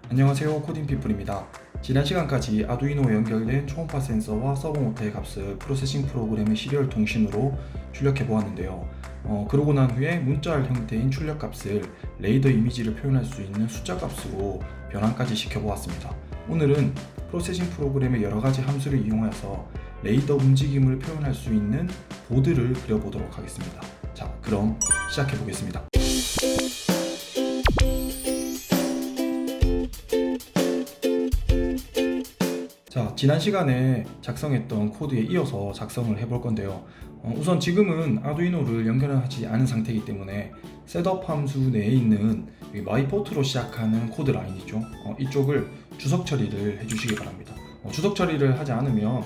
안녕하세요, 코딩피플입니다. 지난 시간까지 아두이노에 연결된 초음파 센서와 서버 모터의 값을 프로세싱 프로그램의 시리얼 통신으로 출력해 보았는데요. 그러고 난 후에 문자열 형태인 출력 값을 레이더 이미지를 표현할 수 있는 숫자 값으로 변환까지 시켜 보았습니다. 오늘은 프로세싱 프로그램의 여러 가지 함수를 이용해서 레이더 움직임을 표현할 수 있는 보드를 그려보도록 하겠습니다. 자, 그럼 시작해 보겠습니다. 자, 지난 시간에 작성했던 코드에 이어서 작성을 해볼 건데요. 우선 지금은 아두이노를 연결하지 않은 상태이기 때문에 셋업 함수 내에 있는 마이포트로 시작하는 코드 라인 있죠. 이쪽을 주석 처리를 해주시기 바랍니다. 주석 처리를 하지 않으면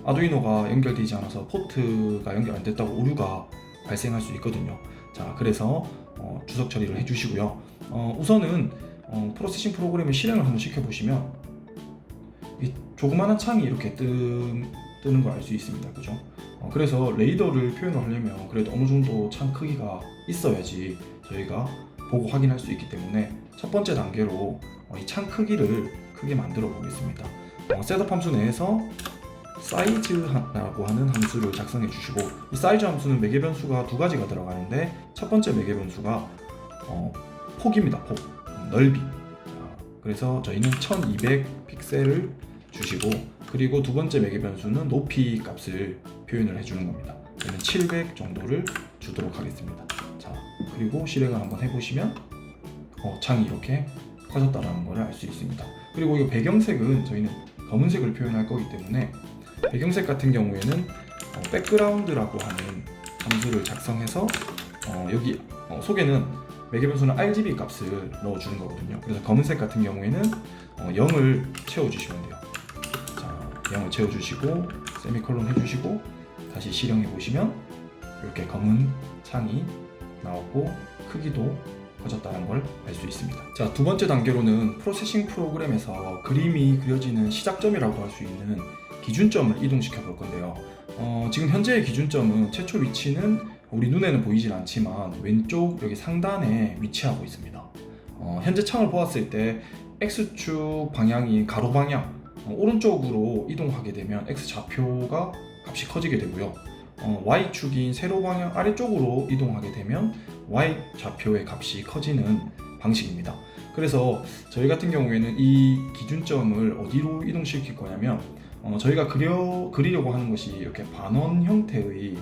아두이노가 연결되지 않아서 포트가 연결 안 됐다고 오류가 발생할 수 있거든요. 자, 그래서 주석 처리를 해주시고요. 우선은 프로세싱 프로그램을 실행을 한번 시켜보시면 이 조그마한 창이 이렇게 뜨는 걸 알 수 있습니다. 그죠? 그래서 레이더를 표현을 하려면 그래도 어느 정도 창 크기가 있어야지 저희가 보고 확인할 수 있기 때문에 첫 번째 단계로 이 창 크기를 크게 만들어 보겠습니다. 셋업 함수 내에서 사이즈라고 하는 함수를 작성해 주시고, 이 사이즈 함수는 매개 변수가 두 가지가 들어가는데 첫 번째 매개 변수가 폭입니다. 폭, 넓이. 그래서 저희는 1200 픽셀을 주시고, 그리고 두 번째 매개 변수는 높이 값을 표현을 해주는 겁니다. 저는 700 정도를 주도록 하겠습니다. 자, 그리고 실행을 한번 해보시면 창이 이렇게 커졌다는 걸 알 수 있습니다. 그리고 이 배경색은 저희는 검은색을 표현할 거기 때문에 배경색 같은 경우에는 백그라운드라고 하는 함수를 작성해서 여기 속에는 매개 변수는 RGB 값을 넣어주는 거거든요. 그래서 검은색 같은 경우에는 0을 채워주시면 돼요. 자, 0을 채워주시고 세미콜론 해주시고 다시 실행해 보시면 이렇게 검은 창이 나오고 크기도 커졌다는 걸 알 수 있습니다. 자, 두 번째 단계로는 프로세싱 프로그램에서 그림이 그려지는 시작점이라고 할 수 있는 기준점을 이동시켜 볼 건데요. 지금 현재의 기준점은 최초 위치는 우리 눈에는 보이진 않지만 왼쪽 여기 상단에 위치하고 있습니다. 현재 창을 보았을 때 X축 방향이 가로 방향, 오른쪽으로 이동하게 되면 X좌표가 값이 커지게 되고요. Y축인 세로 방향 아래쪽으로 이동하게 되면 Y좌표의 값이 커지는 방식입니다. 그래서 저희 같은 경우에는 이 기준점을 어디로 이동시킬 거냐면 저희가 그리려고 하는 것이 이렇게 반원 형태의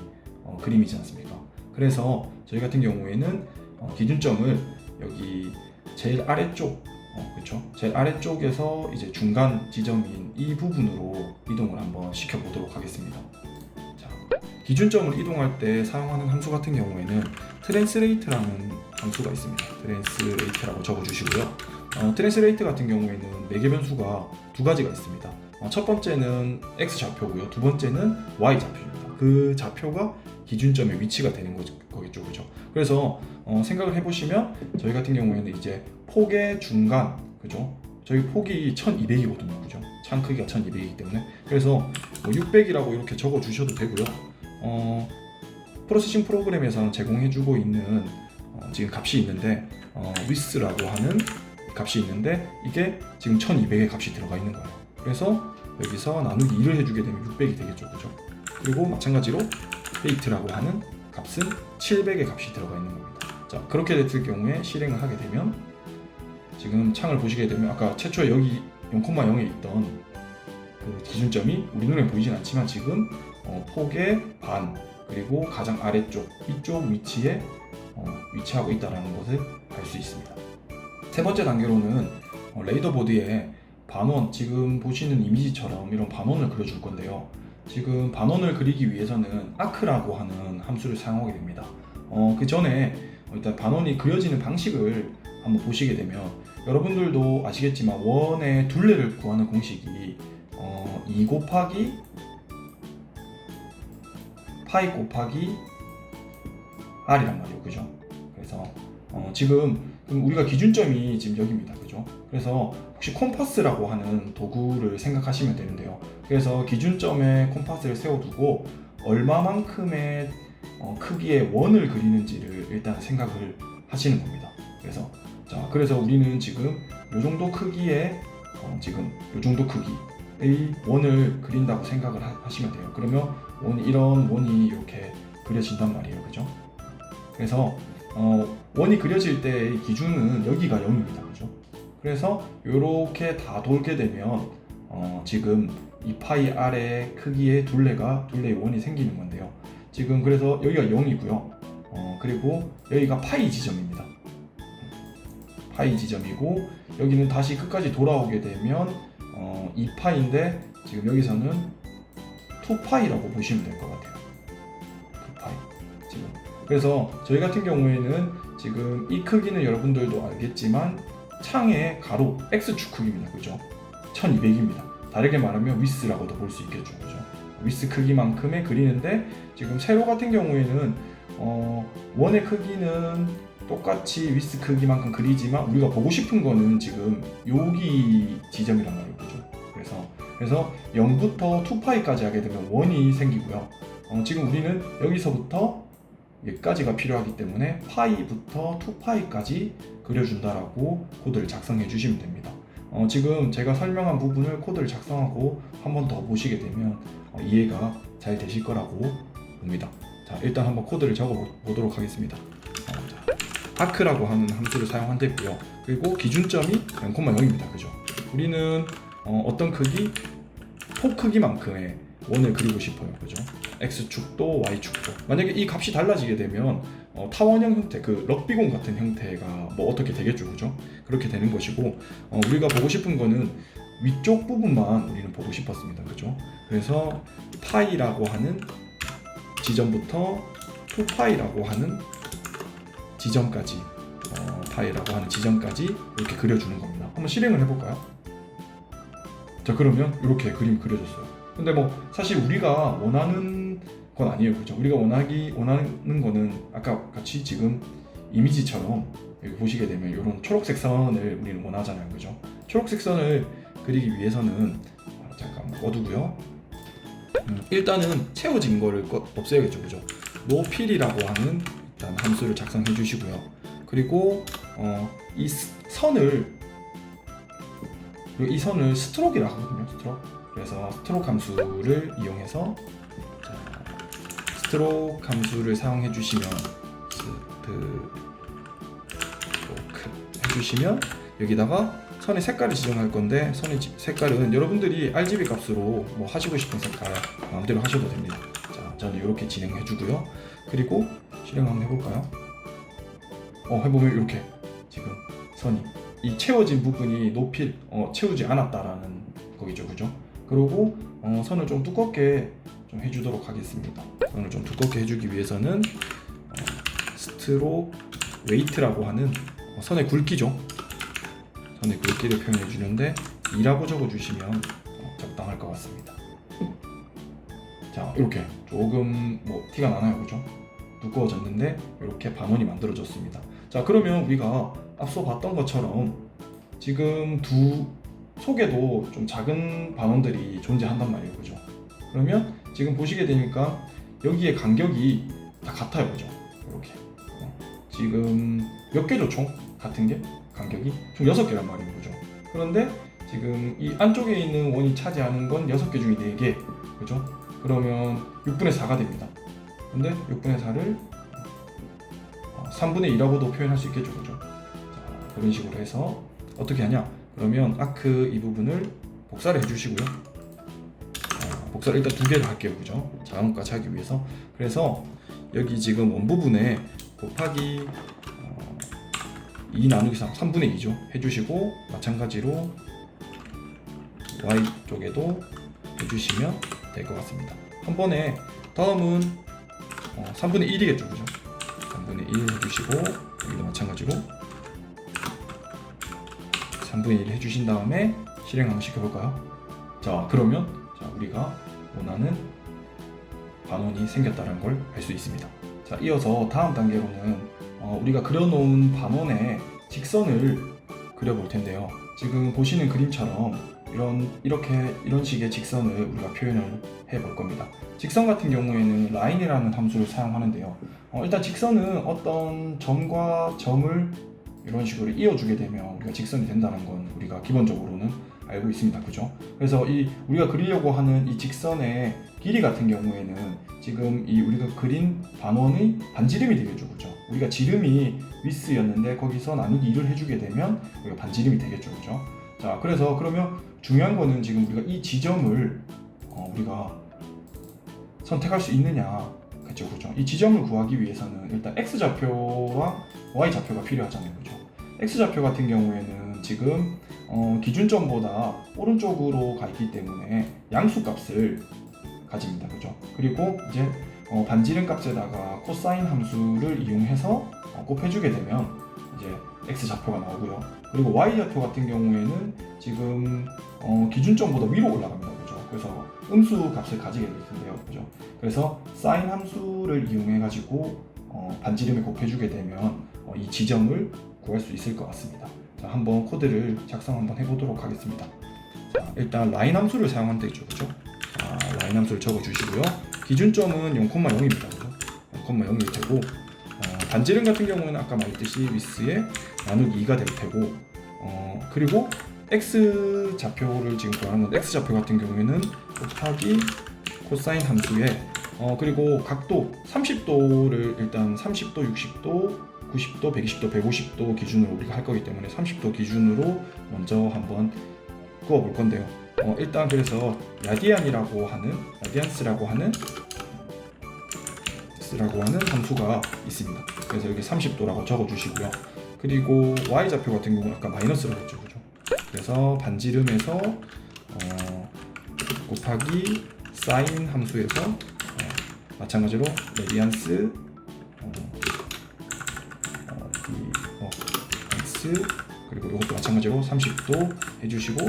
그림이지 않습니까? 그래서 저희 같은 경우에는 기준점을 여기 제일 아래쪽, 그렇죠? 제일 아래쪽에서 이제 중간 지점인 이 부분으로 이동을 한번 시켜보도록 하겠습니다. 자, 기준점을 이동할 때 사용하는 함수 같은 경우에는 트랜스레이트라는 함수가 있습니다. 트랜스레이트라고 적어주시고요. 트랜스레이트 같은 경우에는 매개 변수가 두 가지가 있습니다. 첫 번째는 X좌표고요. 두 번째는 Y좌표입니다. 그 좌표가 기준점의 위치가 되는 거겠죠. 그죠? 그래서 생각을 해보시면 저희 같은 경우에는 이제 폭의 중간, 그죠? 저희 폭이 1200이거든요. 그죠? 창 크기가 1200이기 때문에. 그래서 600이라고 이렇게 적어 주셔도 되고요. 프로세싱 프로그램에서는 제공해주고 있는 지금 값이 있는데 width라고 하는 값이 있는데 이게 지금 1200의 값이 들어가 있는 거예요. 그래서 여기서 나누기 2를 해주게 되면 600이 되겠죠. 그죠? 그리고 마찬가지로 weight라고 하는 값은 700의 값이 들어가 있는 겁니다. 자, 그렇게 됐을 경우에 실행을 하게 되면 지금 창을 보시게 되면 아까 최초에 여기 0,0에 있던 그 기준점이 우리 눈에 보이진 않지만 지금 폭의 반, 그리고 가장 아래쪽 이쪽 위치에 위치하고 있다는 것을 알 수 있습니다. 세 번째 단계로는 레이더 보드에 반원, 지금 보시는 이미지처럼 이런 반원을 그려줄 건데요. 지금 반원을 그리기 위해서는 아크라고 하는 함수를 사용하게 됩니다. 그 전에 일단 반원이 그려지는 방식을 한번 보시게 되면 여러분들도 아시겠지만 원의 둘레를 구하는 공식이 2 곱하기 파이 곱하기 r이란 말이에요. 그죠? 그래서 지금 우리가 기준점이 지금 여기입니다. 그죠? 그래서 혹시 콤파스라고 하는 도구를 생각하시면 되는데요. 그래서 기준점에 콤파스를 세워두고 얼마만큼의 크기의 원을 그리는지를 일단 생각을 하시는 겁니다. 그래서 우리는 지금 이 정도 크기의 지금 이 정도 크기의 원을 그린다고 생각을 하시면 돼요. 그러면 이런 원이 이렇게 그려진단 말이에요. 그죠? 그래서 원이 그려질 때의 기준은 여기가 0입니다. 그죠? 그래서 이렇게 다 돌게 되면 지금 이 파이 아래 크기의 둘레의 원이 생기는 건데요. 지금 그래서 여기가 0이고요. 그리고 여기가 파이 지점입니다. 파이 지점이고 여기는 다시 끝까지 돌아오게 되면 2파이인데 지금 여기서는 2파이라고 보시면 될 것 같아요. 2파이 지금. 그래서 저희 같은 경우에는 지금 이 크기는 여러분들도 알겠지만 창의 가로 X축 크기입니다. 그죠? 1200입니다. 다르게 말하면 위스라고도 볼 수 있겠죠. 그죠? 위스 크기만큼의 그리는데 지금 세로 같은 경우에는 원의 크기는 똑같이 위스 크기만큼 그리지만 우리가 보고 싶은 거는 지금 여기 지점이란 말이에요. 그죠? 그래서 0부터 2파이까지 하게 되면 원이 생기고요. 지금 우리는 여기서부터 여기까지가 필요하기 때문에 파이부터 2파이까지 그려준다라고 코드를 작성해 주시면 됩니다. 지금 제가 설명한 부분을 코드를 작성하고 한 번 더 보시게 되면 이해가 잘 되실 거라고 봅니다. 자, 일단 한번 코드를 적어 보도록 하겠습니다. 아크라고 하는 함수를 사용한댔고요. 그리고 기준점이 0,0입니다. 그죠? 우리는 어떤 크기? 폭 크기만큼의 원을 그리고 싶어요. 그죠? X축도 Y축도. 만약에 이 값이 달라지게 되면 타원형 형태, 그 럭비공 같은 형태가 뭐 어떻게 되겠죠. 그죠? 그렇게 되는 것이고 우리가 보고 싶은 거는 위쪽 부분만 우리는 보고 싶었습니다. 그죠? 그래서 파이라고 하는 지점부터 2파이라고 하는 지점까지 파이라고 하는 지점까지 이렇게 그려주는 겁니다. 한번 실행을 해볼까요? 자, 그러면 이렇게 그림이 그려졌어요. 근데 뭐 사실 우리가 원하는 건 아니에요. 그죠? 우리가 원하는 거는 아까 같이 지금 이미지처럼 여기 보시게 되면 이런 초록색 선을 우리는 원하잖아요. 그죠? 초록색 선을 그리기 위해서는 잠깐 꺼두고요. 일단은 채워진 거를 없애야겠죠. 그죠? 노필이라고 하는 일단 함수를 작성해 주시고요. 그리고 이 선을 스트로크라고 하거든요. 스트로크. 그래서 스트로크 함수를 이용해서 스트로크 함수를 사용해 주시면 해주시면 여기다가 선의 색깔을 지정할 건데 선의 색깔은 여러분들이 RGB 값으로 뭐 하시고 싶은 색깔 마음대로 하셔도 됩니다. 자, 저는 이렇게 진행해 주고요. 그리고 실행 한번 해볼까요? 해보면 이렇게 지금 선이 이 채워진 부분이 높이 채우지 않았다라는 거겠죠. 그죠? 그리고 선을 좀 두껍게 좀 해주도록 하겠습니다. 선을 좀 두껍게 해주기 위해서는 스트로크 웨이트라고 하는 선의 굵기죠. 선의 굵기를 표현해 주는데 2라고 적어주시면 적당할 것 같습니다. 자, 이렇게 조금 뭐 티가 나나요? 그죠? 두꺼워졌는데 이렇게 반원이 만들어졌습니다. 자, 그러면 우리가 앞서 봤던 것처럼 지금 두 속에도 좀 작은 반원들이 존재한단 말이에요. 그죠? 그러면 지금 보시게 되니까 여기에 간격이 다 같아요. 그죠? 이렇게 지금 몇 개죠? 총 같은 게 간격이 총 6개란 말이에요. 그죠? 그런데 지금 이 안쪽에 있는 원이 차지하는 건 6개 중에 4개. 그죠? 그러면 6분의 4가 됩니다. 근데 6분의 4를 3분의 2라고도 표현할 수 있겠죠. 그죠? 자, 그런 식으로 해서 어떻게 하냐? 그러면 아크 이 부분을 복사를 해주시고요. 복사를 일단 2개를 할게요. 그죠? 작은 것까지 하기 위해서. 그래서 여기 지금 원 부분에 곱하기 2 나누기 3, 3분의 2죠. 해주시고 마찬가지로 Y 쪽에도 해주시면 될 것 같습니다. 한 번에 다음은 3분의 1이겠죠. 그죠? 3분의 1 해주시고 여기도 마찬가지로 3분의 1 해주신 다음에 실행 한번 시켜볼까요? 자, 그러면 우리가 원하는 반원이 생겼다는 걸 알 수 있습니다. 자, 이어서 다음 단계로는 우리가 그려놓은 반원의 직선을 그려볼 텐데요. 지금 보시는 그림처럼 이런 식의 직선을 우리가 표현을 해볼 겁니다. 직선 같은 경우에는 라인이라는 함수를 사용하는데요. 일단 직선은 어떤 점과 점을 이런 식으로 이어주게 되면 우리가 직선이 된다는 건 우리가 기본적으로는 알고 있습니다. 그죠? 그래서 이 우리가 그리려고 하는 이 직선의 길이 같은 경우에는 지금 이 우리가 그린 반원의 반지름이 되겠죠. 그죠? 우리가 지름이 위스였는데 거기서 나누기 2를 해주게 되면 우리가 반지름이 되겠죠. 그죠? 자, 그래서 그러면 중요한 거는 지금 우리가 이 지점을 우리가 선택할 수 있느냐. 그죠? 그죠? 이 지점을 구하기 위해서는 일단 X좌표와 Y좌표가 필요하잖아요. 그죠? X좌표 같은 경우에는 지금 기준점보다 오른쪽으로 가 있기 때문에 양수값을 가집니다. 그죠? 그리고 이제 반지름 값에다가 코사인 함수를 이용해서 곱해주게 되면 이제 X좌표가 나오고요. 그리고 Y좌표 같은 경우에는 지금 기준점보다 위로 올라갑니다. 그죠? 그래서 음수 값을 가지게 될 텐데요. 그죠? 그래서 사인 함수를 이용해 가지고 반지름에 곱해주게 되면 이 지점을 구할 수 있을 것 같습니다. 자, 한번 코드를 작성 한번 해보도록 하겠습니다. 자, 일단 라인 함수를 사용하면 되죠. 그죠? 자, 라인 함수를 적어주시고요. 기준점은 0,0입니다. 그죠? 0,0일 테고 반지름 같은 경우는 아까 말했듯이 위스에 나누기 2가 될 테고 그리고 X 좌표를 지금 구하는 건데 X 좌표 같은 경우에는 곱하기 코사인 함수에 그리고 각도 30도를 일단 30도, 60도, 90도, 120도, 150도 기준으로 우리가 할 거기 때문에 30도 기준으로 먼저 한번 구워 볼 건데요. 일단 그래서 라디안스라고 하는 함수가 있습니다. 그래서 여기 30도라고 적어 주시고요. 그리고 Y 좌표 같은 경우는 아까 마이너스라고 했죠. 그죠? 그래서 반지름에서 곱하기 사인 함수에서 마찬가지로 레디안스 X 그리고 이것도 마찬가지로 30도 해주시고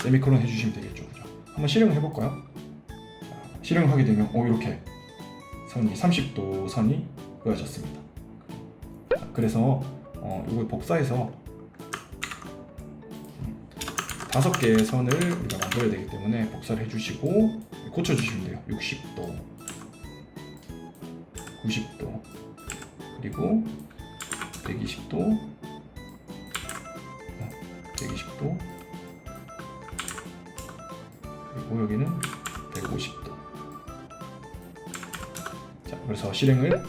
세미콜론 해주시면 되겠죠. 그죠? 한번 실행을 해볼까요? 실행을 하게 되면 이렇게 선이 30도 선이 그어졌습니다. 그래서 이걸 복사해서 5개의 선을 우리가 만들어야 되기 때문에 복사를 해주시고 고쳐주시면 돼요. 60도, 90도, 그리고 120도, 120도, 그리고 여기는 150도. 자, 그래서 실행을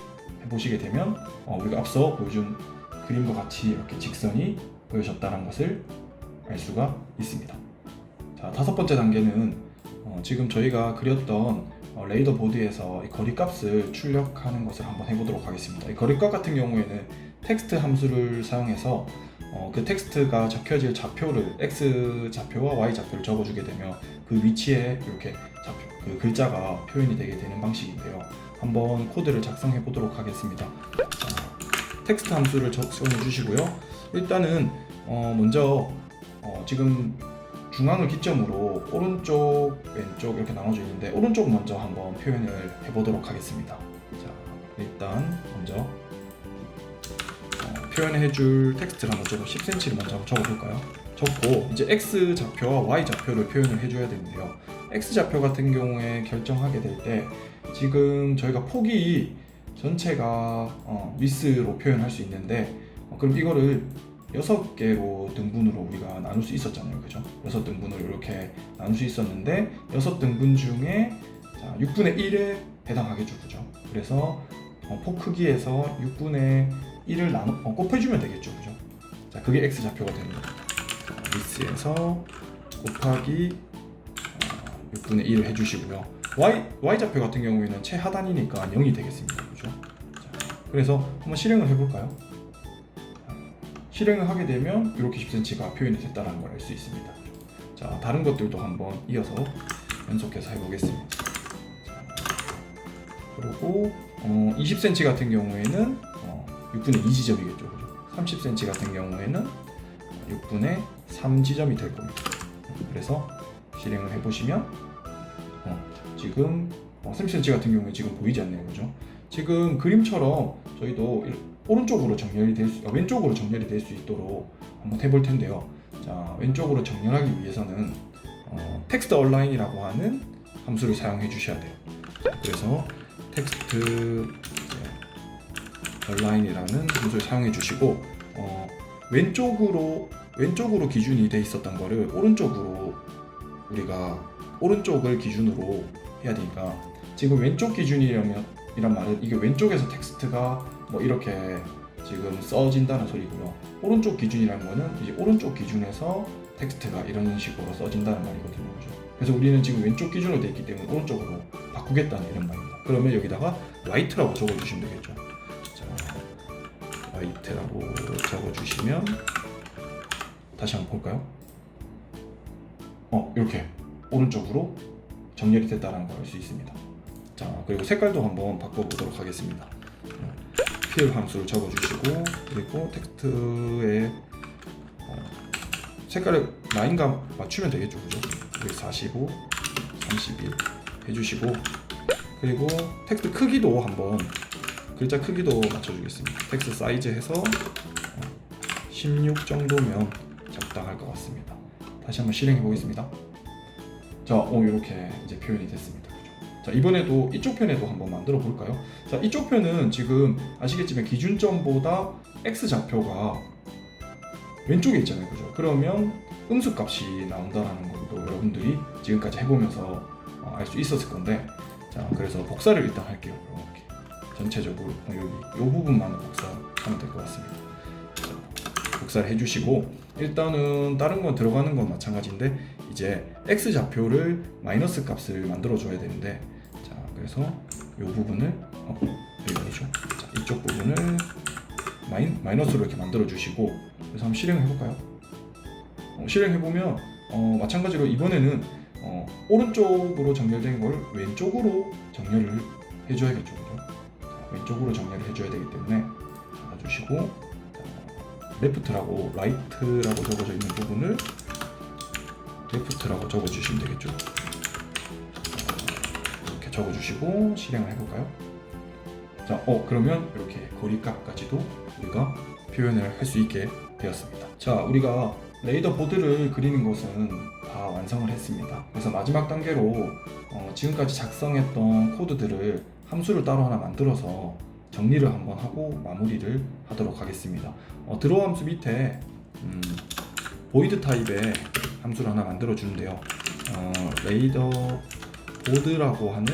해보시게 되면 우리가 앞서 보여준 그림과 같이 이렇게 직선이 보여졌다는 것을 알 수가 있습니다. 자, 5번째 단계는 지금 저희가 그렸던 레이더 보드에서 이 거리값을 출력하는 것을 한번 해보도록 하겠습니다. 이 거리값 같은 경우에는 텍스트 함수를 사용해서 그 텍스트가 적혀질 좌표를 X 좌표와 Y 좌표를 적어주게 되면 그 위치에 이렇게 그 글자가 표현이 되게 되는 방식인데요. 한번 코드를 작성해 보도록 하겠습니다. 텍스트 함수를 작성해 주시고요. 일단은 먼저 지금 중앙을 기점으로 오른쪽, 왼쪽 이렇게 나눠져 있는데 오른쪽 먼저 한번 표현을 해보도록 하겠습니다. 자, 일단 먼저 표현해줄 텍스트를 한번 적어 10cm를 먼저 한번 적어볼까요? 적고 이제 X 좌표와 Y 좌표를 표현을 해줘야 되는데요. X 좌표 같은 경우에 결정하게 될 때 지금 저희가 폭이 전체가 위스로 표현할 수 있는데 그럼 이거를 6개로 등분으로 우리가 나눌 수 있었잖아요. 그죠? 6등분으로 이렇게 나눌 수 있었는데 6등분 중에 6분의 1에 해당하겠죠. 그죠? 그래서 폭 크기에서 6분의 1을 곱해주면 되겠죠. 그죠? 자, 그게 X 좌표가 되는 겁니다. 위스에서 곱하기 6분의 1을 해주시고요. Y 좌표 같은 경우에는 최하단이니까 0이 되겠습니다. 그죠? 자, 그래서 한번 실행을 해볼까요? 실행을 하게 되면 이렇게 10cm가 표현이 됐다는 걸 알 수 있습니다. 자, 다른 것들도 한번 이어서 연속해서 해보겠습니다. 자, 그리고 20cm 같은 경우에는 6분의 2 지점이겠죠. 그죠? 30cm 같은 경우에는 6분의 3 지점이 될 겁니다. 그래서 실행을 해보시면 지금 30cm 같은 경우에 지금 보이지 않네요. 그죠? 지금 그림처럼 저희도 왼쪽으로 정렬이 될 수 있도록 한번 해볼 텐데요. 자, 왼쪽으로 정렬하기 위해서는 텍스트 얼라인이라고 하는 함수를 사용해 주셔야 돼요. 자, 그래서 텍스트 얼라인이라는 함수를 사용해 주시고 왼쪽으로 기준이 돼 있었던 거를 오른쪽으로 우리가 오른쪽을 기준으로 해야 되니까 지금 왼쪽 기준이라면 이란 말은 이게 왼쪽에서 텍스트가 뭐 이렇게 지금 써진다는 소리고요. 오른쪽 기준이라는 거는 이제 오른쪽 기준에서 텍스트가 이런 식으로 써진다는 말이거든요. 그죠? 그래서 우리는 지금 왼쪽 기준으로 되어 있기 때문에 오른쪽으로 바꾸겠다는 이런 말입니다. 그러면 여기다가 라이트라고 적어주시면 되겠죠. 자, 라이트라고 적어주시면 다시 한번 볼까요? 이렇게 오른쪽으로 정렬이 됐다는 걸 알 수 있습니다. 자, 그리고 색깔도 한번 바꿔보도록 하겠습니다. 필 함수를 적어주시고 그리고 텍스트에 색깔을 라인과 맞추면 되겠죠, 그죠? 45, 31 해주시고 그리고 텍스트 크기도 한번 글자 크기도 맞춰주겠습니다. 텍스트 사이즈 해서 16 정도면 적당할 것 같습니다. 다시 한번 실행해 보겠습니다. 자, 이렇게 이제 표현이 됐습니다. 그죠? 자, 이번에도 이쪽 편에도 한번 만들어 볼까요? 자, 이쪽 편은 지금 아시겠지만 기준점보다 x 좌표가 왼쪽에 있잖아요, 그죠? 그러면 음수값이 나온다는 것도 여러분들이 지금까지 해보면서 알 수 있었을 건데, 자, 그래서 복사를 일단 할게요. 이렇게 전체적으로 여기 이 부분만 복사하면 될 것 같습니다. 자, 복사를 해주시고 일단은 다른 건 들어가는 건 마찬가지인데 이제 x 좌표를 마이너스 값을 만들어 줘야 되는데, 자, 그래서 이 부분을 여기 아니죠? 자, 이쪽 부분을 마이너스로 이렇게 만들어 주시고 그래서 한번 실행을 해볼까요? 실행해보면 마찬가지로 이번에는 오른쪽으로 정렬된 걸 왼쪽으로 정렬을 해줘야겠죠, 그죠? 자, 왼쪽으로 정렬을 해줘야 되기 때문에 잡아주시고 레프트라고 라이트라고 적어져 있는 부분을 레프트라고 적어주시면 되겠죠. 이렇게 적어주시고 실행을 해볼까요? 자, 그러면 이렇게 거리값까지도 우리가 표현을 할 수 있게 되었습니다. 자, 우리가 레이더 보드를 그리는 것은 다 완성을 했습니다. 그래서 마지막 단계로 지금까지 작성했던 코드들을 함수를 따로 하나 만들어서 정리를 한번 하고 마무리를 하도록 하겠습니다. 드로우 함수 밑에 void 타입의 함수를 하나 만들어 주는데요. 레이더 보드라고 하는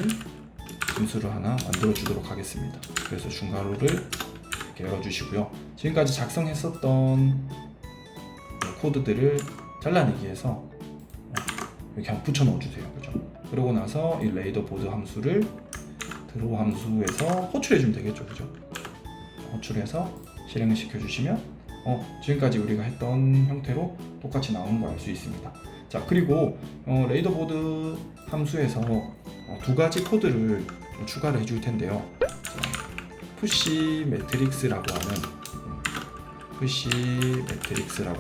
함수를 하나 만들어 주도록 하겠습니다. 그래서 중괄호를 이렇게 열어 주시고요. 지금까지 작성했었던 코드들을 잘라내기 위해서 이렇게 한번 붙여 넣어 주세요. 그죠? 그러고 나서 이 레이더 보드 함수를 드로우 함수에서 호출해 주면 되겠죠. 그죠? 호출해서 실행을 시켜 주시면 지금까지 우리가 했던 형태로 똑같이 나오는 걸 알 수 있습니다. 자, 그리고 레이더 보드 함수에서 두 가지 코드를 좀 추가를 해줄 텐데요. 푸시 매트릭스라고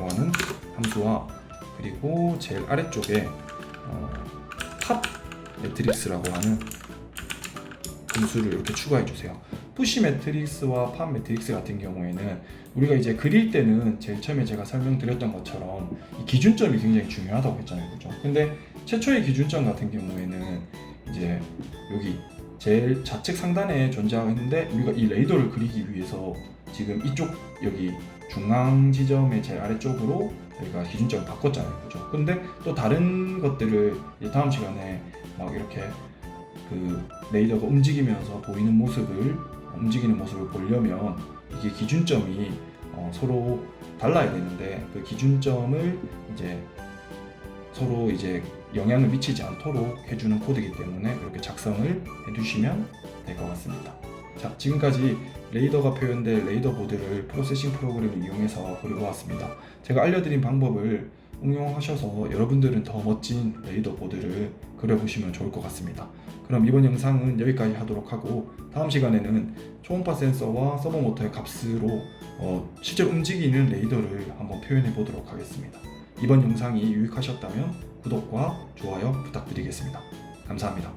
하는 함수와 그리고 제일 아래쪽에 팝 매트릭스라고 하는 함수를 이렇게 추가해 주세요. 푸시 매트릭스와 팝 매트릭스 같은 경우에는 우리가 이제 그릴 때는 제일 처음에 제가 설명드렸던 것처럼 이 기준점이 굉장히 중요하다고 했잖아요, 그죠? 근데 최초의 기준점 같은 경우에는 이제 여기 제일 좌측 상단에 존재하는데 우리가 이 레이더를 그리기 위해서 지금 이쪽 여기 중앙 지점의 제일 아래쪽으로 저희가 기준점을 바꿨잖아요, 그죠? 근데 또 다른 것들을 이제 다음 시간에 막 이렇게 그 레이더가 움직이는 모습을 보려면 이게 기준점이 서로 달라야 되는데 그 기준점을 이제 서로 이제 영향을 미치지 않도록 해주는 코드이기 때문에 이렇게 작성을 해주시면 될 것 같습니다. 자, 지금까지 레이더가 표현된 레이더 보드를 프로세싱 프로그램을 이용해서 그려보았습니다. 제가 알려드린 방법을 응용하셔서 여러분들은 더 멋진 레이더 보드를 그려보시면 좋을 것 같습니다. 그럼 이번 영상은 여기까지 하도록 하고 다음 시간에는 초음파 센서와 서버 모터의 값으로 실제로 움직이는 레이더를 한번 표현해 보도록 하겠습니다. 이번 영상이 유익하셨다면 구독과 좋아요 부탁드리겠습니다. 감사합니다.